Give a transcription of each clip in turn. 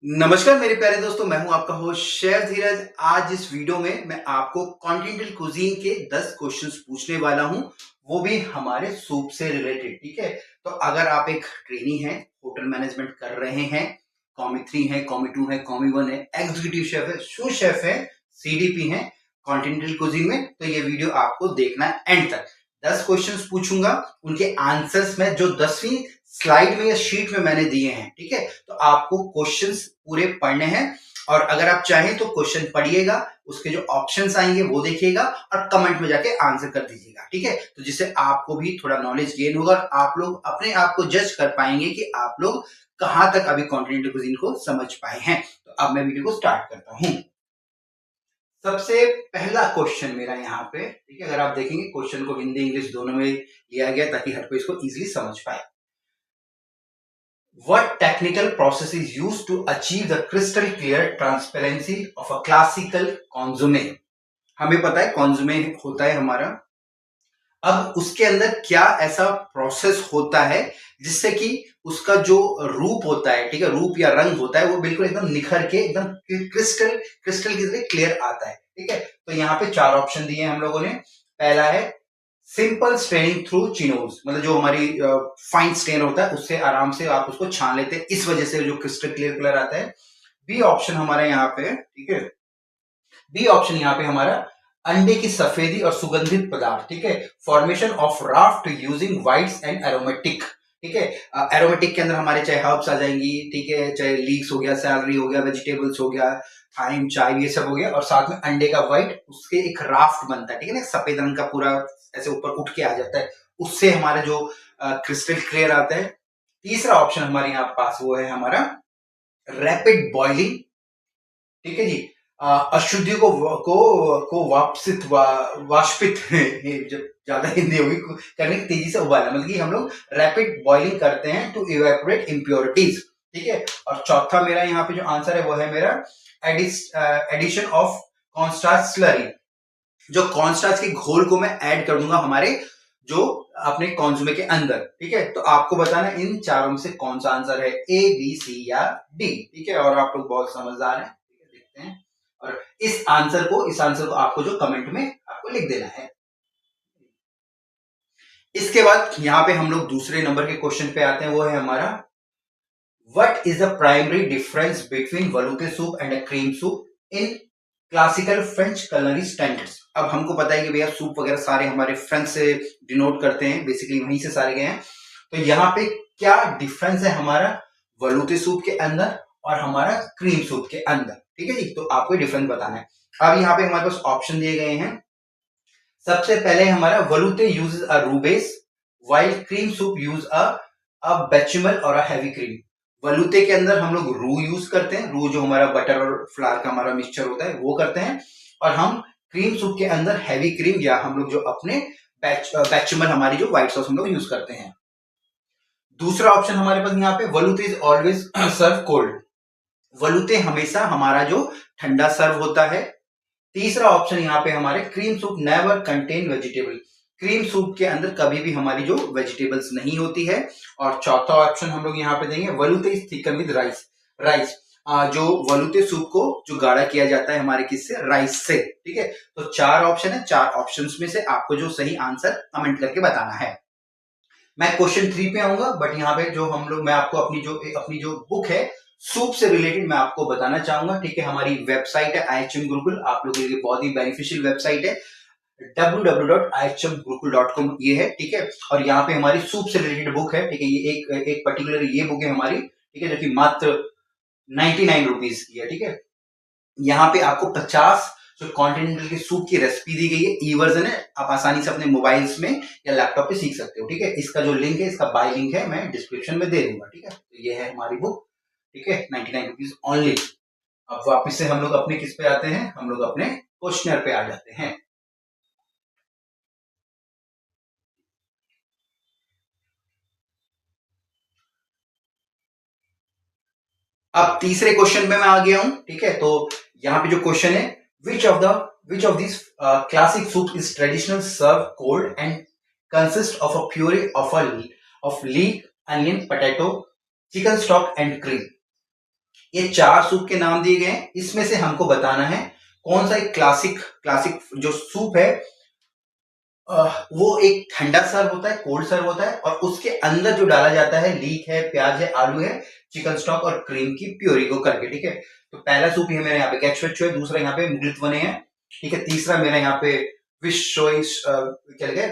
नमस्कार मेरे प्यारे दोस्तों, मैं हूं आपका होस्ट शेफ धीरज। आज इस वीडियो में मैं आपको कॉन्टिनेंटल कुजीन के 10 क्वेश्चंस पूछने वाला हूं, वो भी हमारे सूप से रिलेटेड। ठीक है, तो अगर आप एक ट्रेनी हैं, होटल मैनेजमेंट कर रहे हैं, कॉमी 3 है, कॉमी 2 है, कॉमी 1 है, एग्जीक्यूटिव शेफ है, सू शेफ है, सीडीपी है कॉन्टिनेंटल कुजीन में, तो ये वीडियो आपको देखना है एंड तक। 10 क्वेश्चंस पूछूंगा, उनके आंसर्स में जो 10वीं स्लाइड में या शीट में मैंने दिए हैं। ठीक है, तो आपको क्वेश्चंस पूरे पढ़ने हैं और अगर आप चाहें तो क्वेश्चन पढ़िएगा, उसके जो ऑप्शंस आएंगे वो देखिएगा और कमेंट में जाके आंसर कर दीजिएगा। ठीक है, तो जिससे आपको भी थोड़ा नॉलेज गेन होगा और आप लोग अपने आप को जज कर पाएंगे कि आप लोग कहां तक अभी कॉन्टिनेंटल कुजीन को समझ पाए हैं। तो अब मैं वीडियो को स्टार्ट करता हूं। सबसे पहला क्वेश्चन मेरा यहाँ पे, ठीक है, अगर आप देखेंगे क्वेश्चन को हिंदी इंग्लिश दोनों में लिया गया ताकि हर कोई इसको इजीली समझ पाए। What technical process is used to achieve the crystal clear transparency of a classical consomme? हमें पता है कॉन्जुमे होता है हमारा। अब उसके अंदर क्या ऐसा प्रोसेस होता है जिससे कि उसका जो रूप होता है, ठीक है, रूप या रंग होता है, वो बिल्कुल एकदम निखर के एकदम क्रिस्टल क्रिस्टल की तरह क्लियर आता है। ठीक है, तो यहाँ पे 4 ऑप्शन दिए हैं हम लोगों ने। पहला है सिंपल स्टेनिंग थ्रू चिनोज, मतलब जो हमारी फाइन स्टेन होता है उससे आराम से आप उसको छान लेते हैं, इस वजह से जो क्रिस्टल क्लियर कलर आता है। बी ऑप्शन हमारे यहाँ पे, ठीक है, बी ऑप्शन यहाँ पे हमारा अंडे की सफेदी और सुगंधित पदार्थ, ठीक है, formation of raft using whites and aromatic. ठीक है, एरोमेटिक के अंदर हमारे चाहे हर्ब्स आ जाएंगी, ठीक है, चाहे लीक्स हो गया, सैलरी हो गया, वेजिटेबल्स हो गया, थाइम, चाय, ये सब हो गया, और साथ में अंडे का व्हाइट, उसके एक राफ्ट बनता है, ठीक है ना, सफेद रंग का पूरा ऐसे ऊपर उठ के आ जाता है, उससे हमारा जो क्रिस्टल क्लियर आता है। तीसरा ऑप्शन हमारे यहाँ पास वो है हमारा रैपिड बॉइलिंग। ठीक है जी, अशुद्धियों को वापसित वाष्पित जब ज्यादा हिंदी होगी करने की तेजी से उबालना, मतलब कि हम लोग रैपिड बॉइलिंग करते हैं टू इवेपोरेट इम्प्योरिटीज। ठीक है, और चौथा मेरा यहाँ पे जो आंसर है वो है मेरा एडिशन ऑफ कॉर्नस्टार्च स्लरी। जो कॉर्नस्टार्च के घोल को मैं ऐड कर दूंगा हमारे जो अपने कॉन्सुमे के अंदर। ठीक है, तो आपको बताना इन चारों में से कौन सा आंसर है, ए, बी, सी या डी। ठीक है, और आप लोग बहुत समझदार हैं, देखते हैं। और इस आंसर को आपको जो कमेंट में आपको लिख देना है। इसके बाद यहां पे हम लोग दूसरे नंबर के क्वेश्चन पे आते हैं, वो है हमारा what is the primary difference between velouté soup and a cream soup in classical French culinary standards. अब हमको पता है कि भैया सूप वगैरह सारे हमारे फ्रेंच से डिनोट करते हैं, बेसिकली वहीं से सारे गए हैं। तो यहाँ पे क्या डिफरेंस है हमारा वलूते सूप के अंदर और हमारा क्रीम सूप के अंदर। ठीक है जी, तो आपको डिफरेंस बताना है। अब यहाँ पे हमारे पास ऑप्शन दिए गए हैं। सबसे पहले हमारा वलूते यूज अ रू base while cream soup use a béchamel और अ हैवी क्रीम। वलूते के अंदर हम लोग रू यूज करते हैं, रू जो हमारा बटर और फ्लावर का हमारा मिक्सचर होता है वो करते हैं, और हम क्रीम सूप के अंदर हैवी क्रीम या हम लोग जो अपने बेचुमल हमारी जो व्हाइट सॉस हम लोग यूज करते हैं। दूसरा ऑप्शन हमारे पास यहाँ पे वलूते इज ऑलवेज सर्व कोल्ड। वलूते हमेशा हमारा जो ठंडा सर्व होता है। तीसरा ऑप्शन यहाँ पे हमारे cream soup never contain vegetable. Cream soup के अंदर कभी भी हमारी जो वेजिटेबल्स नहीं होती है। और चौथा ऑप्शन हम लोग यहाँ पे देंगे velouté is thicken with rice. Rice जो वलूते सूप को जो गाढ़ा किया जाता है हमारे किससे, राइस से। ठीक है, तो 4 ऑप्शन है, 4 ऑप्शंस में से आपको जो सही आंसर कमेंट करके बताना है। मैं क्वेश्चन 3 पे आऊंगा, बट यहाँ पे जो हम लोग, मैं आपको अपनी जो बुक है सूप से रिलेटेड मैं आपको बताना चाहूंगा। ठीक है, हमारी वेबसाइट है IHM गुरुकुल, आप लोगों के लिए बहुत ही बेनिफिशियल वेबसाइट है, www.ihmgurukul.com ये है। ठीक है, और यहाँ पे हमारी सूप से रिलेटेड बुक है। ठीक है, ये एक पर्टिकुलर ये बुक है हमारी, ठीक है, जो कि मात्र 99 रुपीज की है। ठीक है, यहाँ पे आपको 50 जो कॉन्टिनेंटल के सूप की रेसिपी दी गई है, ई वर्जन है, आप आसानी से अपने मोबाइल्स में या लैपटॉप पे सीख सकते हो। ठीक है, इसका जो लिंक है, इसका बाय लिंक है, मैं डिस्क्रिप्शन में दे दूंगा। ठीक है, तो ये है हमारी बुक। ठीक है, 99 रुपीज ओनली। अब वापिस से हम लोग अपने किस पे आते हैं, हम लोग अपने क्वेश्चनर पे आ जाते हैं। अब तीसरे क्वेश्चन में मैं आ गया हूं। ठीक है, तो यहाँ पे जो क्वेश्चन है, which of these classic soup is traditional served cold and consist of a puree of leek, onion, potato, chicken stock and cream. ये 4 सूप के नाम दिए गए हैं, इसमें से हमको बताना है कौन सा एक क्लासिक जो सूप है वो एक ठंडा सर्व होता है, कोल्ड सर्व होता है, और उसके अंदर जो डाला जाता है लीक है, प्याज है, आलू है, चिकन स्टॉक और क्रीम की प्योरी को करके, ठीक है। तो पहला सूप ये मेरे यहाँ पे गैक्चुएचो है, दूसरा यहाँ पे मुगलित्वने है, ठीक है, तीसरा मेरा यहाँ पे विशोइस क्या लगे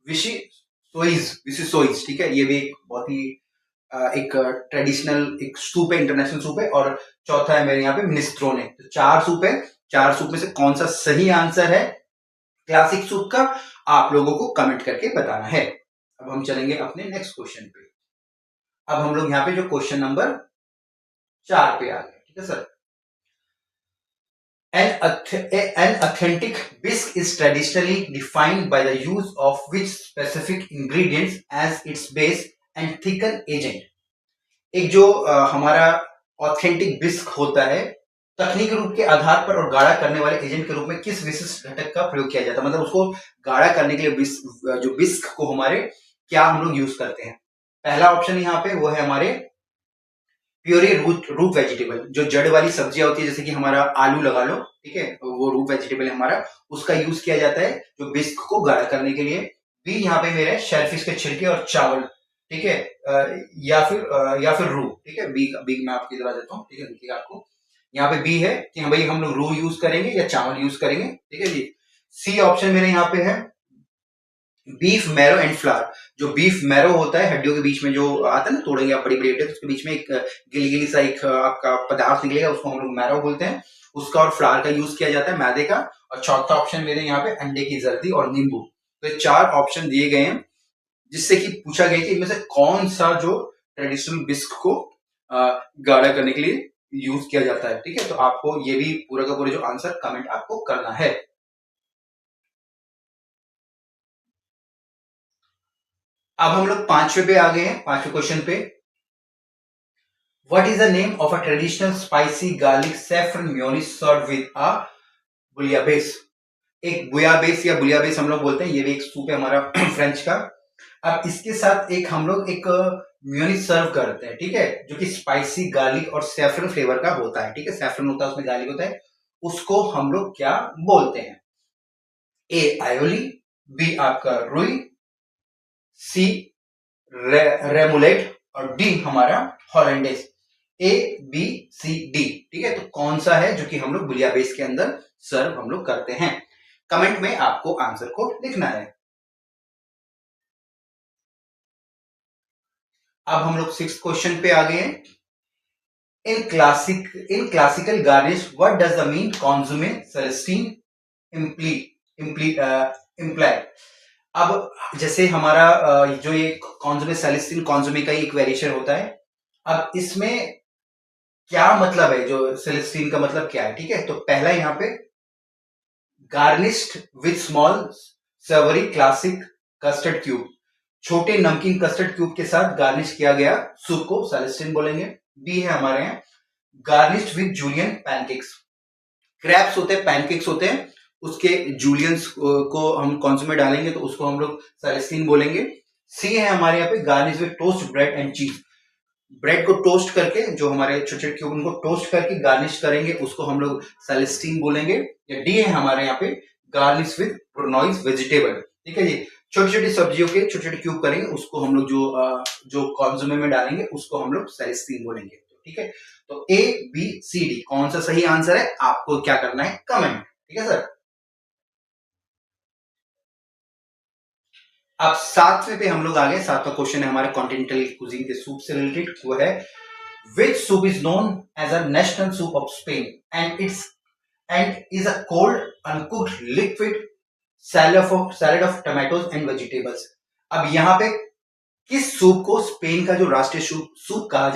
विशी सोइज, ठीक है, ये भी एक बहुत ही एक ट्रेडिशनल एक सूप है, इंटरनेशनल सूप है, और चौथा है मेरे यहाँ पे मिनेस्ट्रोने। तो 4 सूप है, 4 सूप में से कौन सा सही आंसर है क्लासिक सूप का, आप लोगों को कमेंट करके बताना है। अब हम चलेंगे अपने नेक्स्ट क्वेश्चन पे। अब हम लोग यहाँ पे जो क्वेश्चन नंबर 4 पे आ गए, ठीक है sir. An authentic bisque is traditionally defined by the use of which specific ingredients as its base and thicken agent। एक जो हमारा ऑथेंटिक बिस्क होता है, तकनीकी रूप के आधार पर और गाढ़ा करने वाले एजेंट के रूप में किस विशिष्ट घटक का प्रयोग किया जाता है, मतलब उसको गाढ़ा करने के लिए जो बिस्क को हमारे क्या हम लोग यूज करते हैं। पहला ऑप्शन यहाँ पे वो है हमारे प्योरी रूट वेजिटेबल, जो जड़ वाली सब्जियां होती है, जैसे कि हमारा आलू लगा लो, ठीक है, वो रूट वेजिटेबल है हमारा, उसका यूज किया जाता है जो बिस्क को गाढ़ा करने के लिए। बी यहाँ पे मेरे शेलफिश के छिलके और चावल, ठीक है, या फिर रू, ठीक है, बी मैं आपकी तरह देता हूँ, ठीक है, देखिए आपको यहाँ पे बी है कि भाई हम लोग रू यूज करेंगे या चावल यूज करेंगे, ठीक है जी। सी ऑप्शन मेरे यहाँ पे है बीफ मैरो एंड फ्लावर। जो बीफ मैरो होता है, हड्डियों के बीच में जो आता है ना, तोड़ेंगे आप बड़ी बड़ी हड्डियां, उसके बीच में एक गिली गिली सा एक आपका पदार्थ निकलेगा, उसको हम लोग मैरो बोलते हैं, उसका और फ्लावर का यूज किया जाता है, मैदे का। और चौथा ऑप्शन मेरे यहाँ पे अंडे की जर्दी और नींबू। तो ये 4 ऑप्शन दिए गए हैं, जिससे कि पूछा गया कि इनमें से कौन सा जो ट्रेडिशनल बिस्क को गाढ़ा करने के लिए यूज किया जाता है, ठीक है। तो आपको ये भी पूरा का पूरा जो आंसर कमेंट आपको करना है। अब हम लोग 5वें पे आ गए हैं, 5वें क्वेश्चन पे। What is the name of a traditional spicy garlic saffron mayonnaise serve with a bouillabaisse. एक बुयाबेस या बुलियाबेस हम लोग बोलते हैं, ये भी एक सूप है हमारा फ्रेंच का। अब इसके साथ एक हम लोग एक मेयोनीज सर्व करते हैं, ठीक है, जो कि स्पाइसी गार्लिक और सैफरन फ्लेवर का होता है, ठीक है, सैफरन होता है उसमें, गार्लिक होता है, उसको हम लोग क्या बोलते हैं। ए आयोली, बी आपका रुई, सी रेमुलेट, और डी हमारा हॉलैंडेस। ए बी सी डी, ठीक है। तो कौन सा है जो कि हम लोग बुलियाबेस के अंदर सर्व हम लोग करते हैं, कमेंट में आपको आंसर को लिखना है। अब हम लोग 6th क्वेश्चन पे आ गए हैं। In classical garnish what does the mean consommé Célestine imply. अब जैसे हमारा जो ये कॉन्सुमे सेलेस्टीन कॉन्सुमे का एक वेरिएशन होता है, अब इसमें क्या मतलब है, जो सेलेस्टीन का मतलब क्या है, ठीक है। तो पहला यहाँ पे garnished with small savoury classic custard cube, छोटे नमकीन कस्टर्ड क्यूब के साथ गार्निश किया गया सूप को सेलेस्टीन बोलेंगे। बी है हमारे यहाँ garnished with julienne pancakes, crepes होते हैं, पैनकेक्स होते हैं, उसके जूलियंस को हम कॉन्सुमे डालेंगे तो उसको हम लोग सेलेस्टीन बोलेंगे। सी है हमारे यहाँ पे garnish with toast bread and चीज, ब्रेड को टोस्ट करके, जो हमारे छोटे छोटे क्यूब उनको टोस्ट करके गार्निश करेंगे, उसको हम लोग सेलेस्टीन बोलेंगे। या डी है हमारे यहाँ पे गार्निश विद ब्रुनोइज वेजिटेबल, ठीक है जी, छोटी छोटी सब्जियों के छोटे छोटे क्यूब करेंगे, उसको हम लोग जो कॉन्सुमे में डालेंगे उसको हम लोग सेलेस्टीन बोलेंगे, ठीक है। तो ए बी सी डी कौन सा सही आंसर है, आपको क्या करना है, कमेंट, ठीक है सर। अब 7वें पे हम लोग आ गए, 7वां क्वेश्चन है हमारे कॉन्टिनेंटल कुजीन के सूप से रिलेटेड, वो है which soup is known as a national soup of Spain and is a cold uncooked liquid salad of tomatoes and vegetables। अब यहाँ पे किस सूप को स्पेन का जो राष्ट्रीय सूप कहा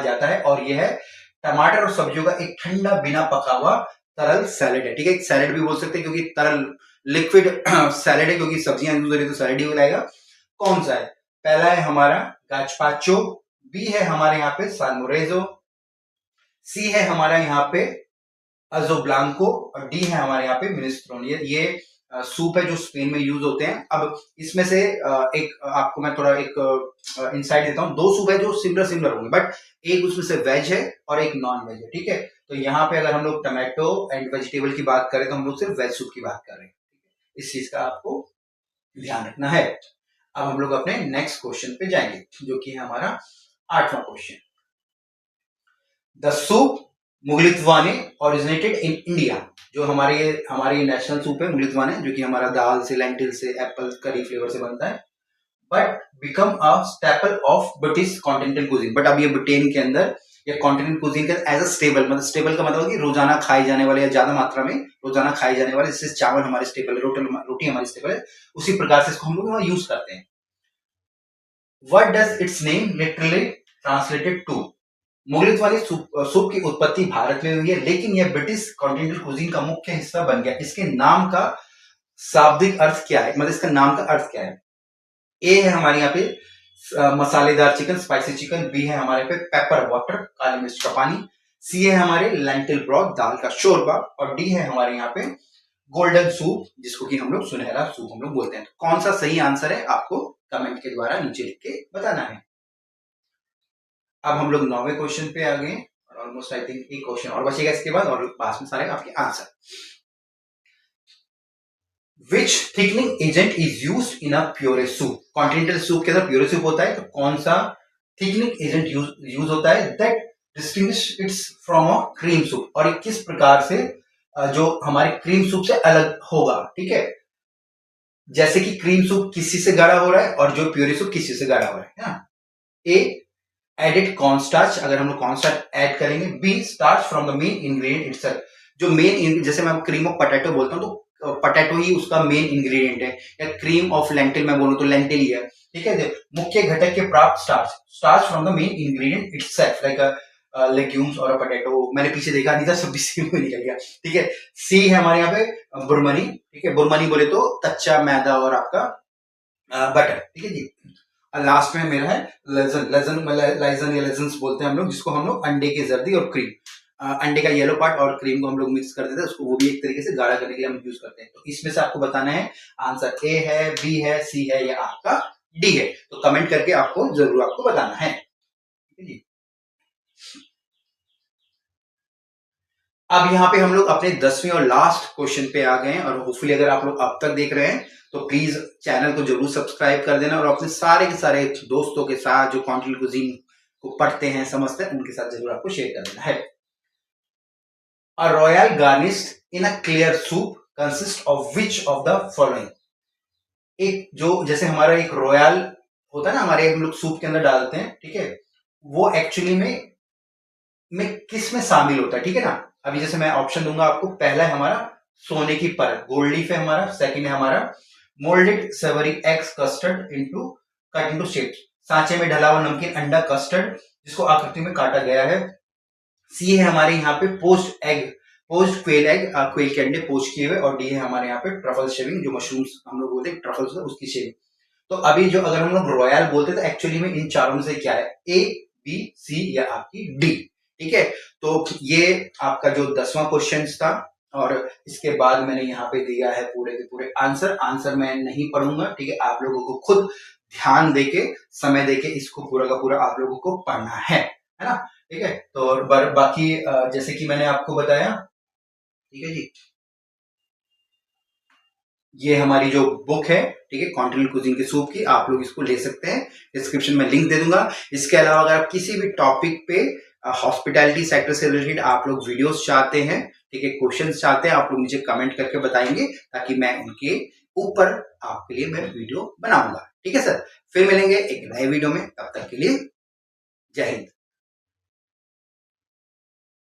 जाता है, और यह है टमाटर और सब्जियों का एक ठंडा बिना पका हुआ तरल सैलेड है, ठीक है, सैलेड भी बोल सकते हैं क्योंकि तरल लिक्विड सैलेड है, क्योंकि सब्जियां यूज हो रही तो सैलेड ही बनाएगा। कौन सा है, पहला है हमारा गाचपाचो, बी है हमारे यहाँ पे सानमोरेजो, सी है हमारा यहाँ पे अजो ब्लांको, और डी है हमारे यहाँ पे मिनेस्ट्रोन। ये सूप है जो स्पेन में यूज होते हैं। अब इसमें से एक आपको मैं थोड़ा एक इंसाइट देता हूँ। 2 सूप है जो सिमिलर होंगे, बट एक उसमें से वेज है और एक नॉन वेज है, ठीक है। तो यहाँ पे अगर हम लोग टमाटो एंड वेजिटेबल की बात करें तो हम लोग सिर्फ वेज सूप की बात कर रहे हैं। इस चीज का आपको ध्यान रखना है। अब हम लोग अपने नेक्स्ट क्वेश्चन पे जाएंगे, जो कि है हमारा 8वां question. The soup mulligatawny originated in India. जो हमारी नेशनल सूप है मुगलित्वाने, जो कि हमारा दाल से, लेंटिल से, एप्पल करी फ्लेवर से बनता है, but become a staple of British continental cuisine. But अब ये ब्रिटेन के अंदर या कॉन्टिनेंटल कुजीन के एज अ स्टेबल, मतलब स्टेबल का मतलब कि रोजाना खाई जाने वाले या ज्यादा मात्रा में रोजाना खाई जाने वाले, जैसे चावल हमारे स्टेबल है, रोटी हमारी स्टेबल है, उसी प्रकार से इसको हम लोग यूज करते हैं। What does its name literally translated to? मुगलित वाली सूप की उत्पत्ति भारत में हुई है, लेकिन यह ब्रिटिश कॉन्टिनेंटल कुजीन का मुख्य हिस्सा बन गया। इसके नाम का शाब्दिक अर्थ क्या है, मतलब इसका नाम का अर्थ क्या है? ए है हमारे यहाँ पे मसालेदार चिकन, स्पाइसी चिकन। बी है हमारे पे पेपर वाटर, काली मिर्च का पानी। सी है हमारे लेंटिल ब्रॉथ, दाल का शोरबा। और डी है हमारे यहाँ पे गोल्डन सूप, जिसको कि हम लोग सुनहरा सूप हम लोग बोलते हैं। तो कौन सा सही आंसर है आपको कमेंट के द्वारा नीचे लिख के बताना है। अब हम लोग 9वें क्वेश्चन पे आ गए और ऑलमोस्ट आई थिंक एक क्वेश्चन और बचेगा इसके बाद, और पास में सारे आपके answer. Which thickening agent is used in a puree soup? Continental soup के अंदर प्योरे सूप होता है, तो कौन सा थिकनिंग एजेंट यूज होता है that distinguish it's from a cream soup? और किस प्रकार से जो हमारे क्रीम सूप से अलग होगा, ठीक है। जैसे कि क्रीम सूप किसी से गाढ़ा हो रहा है और जो प्योरे सूप किसी से गाढ़ा हो रहा है ना। ए एडिड कॉर्नस्टार्च, अगर हम लोग कॉर्नस्टार्च ऐड करेंगे। B starch from the main ingredient itself, जो मेन, जैसे मैं क्रीम ऑफ पोटैटो बोलता हूँ तो पोटैटो ही उसका मेन इंग्रेडिएंट है, या क्रीम ऑफ लेंटिल मैं बोलूँ तो लेंटिल ही है, ठीक है। मुख्य घटक के प्राप्त starch from the main ingredient itself like legumes और पोटैटो। मैंने पीछे देखा नहीं था, सब इसी में निकल गया, ठीक है। सी है हमारे यहाँ पे बुरमनी, ठीक है। बुरमनी बोले तो कच्चा मैदा और आपका बटर, ठीक है जी। लास्ट में मेरा है लाइजन या लेजन्स बोलते हैं हम लोग, जिसको हम लोग अंडे की जर्दी और क्रीम, अंडे का येलो पार्ट और क्रीम को हम लोग मिक्स कर देते हैं, उसको वो भी एक तरीके से गाढ़ा करने के लिए हम यूज करते हैं। तो इसमें से आपको बताना है आंसर ए है, बी है, सी है या आपका डी है। तो कमेंट करके आपको जरूर आपको बताना है, ठीक है जी। अब यहाँ पे हम लोग अपने 10वें और लास्ट क्वेश्चन पे आ गए हैं, और होपफुली अगर आप लोग अब तक देख रहे हैं तो प्लीज चैनल को जरूर सब्सक्राइब कर देना, और अपने सारे के सारे दोस्तों के साथ जो कॉन्टिनेंटल कुजीन को पढ़ते हैं, समझते हैं, उनके साथ जरूर आपको शेयर कर देना है। A royal garnished in a clear soup consist of which of the following? एक जो जैसे हमारा एक रॉयल होता है ना, हमारे हम लोग सूप के अंदर डालते हैं, ठीक है, वो एक्चुअली में किस में शामिल होता है, ठीक है ना। अभी जैसे मैं ऑप्शन दूंगा आपको, पहला है हमारा सोने की परत, गोल्ड लीफ है हमारा। सेकंड है हमारा moulded savoury eggs custard into cut into shapes, सांचे में ढला हुआ नमकीन अंडा कस्टर्ड जिसको आकृति में काटा गया है। सी है हमारे यहाँ पे पोस्ट क्वेल एग, क्वेल के अंडे पोस्ट किए हुए। और डी है हमारे यहाँ पे ट्रफल शेविंग, जो मशरूम्स हम लोग बोलते हैं ट्रफल्स, उसकी शेविंग। तो अभी जो अगर हम लोग रॉयल बोलते तो एक्चुअली में इन चारों में से क्या है, ए, बी, सी या आपकी डी, ठीक है। तो ये आपका जो 10वां क्वेश्चन था, और इसके बाद मैंने यहाँ पे दिया है पूरे के पूरे आंसर मैं नहीं पढ़ूंगा, ठीक है। आप लोगों को खुद ध्यान देके, समय देके इसको पूरा का पूरा आप लोगों को पढ़ना है ना, ठीक है। तो बाकी जैसे कि मैंने आपको बताया, ठीक है जी, ये हमारी जो बुक है, ठीक है, कॉन्टिनेंटल कुजीन के सूप की, आप लोग इसको ले सकते हैं, डिस्क्रिप्शन में लिंक दे दूंगा। इसके अलावा अगर आप किसी भी टॉपिक पे हॉस्पिटैलिटी सेक्टर से रिलेटेड आप लोग वीडियोस चाहते हैं, ठीक है, क्वेश्चंस चाहते हैं, आप लोग नीचे कमेंट करके बताएंगे, ताकि मैं उनके ऊपर आपके लिए मैं वीडियो बनाऊंगा, ठीक है सर। फिर मिलेंगे एक नए वीडियो में, तब तक के लिए जय हिंद।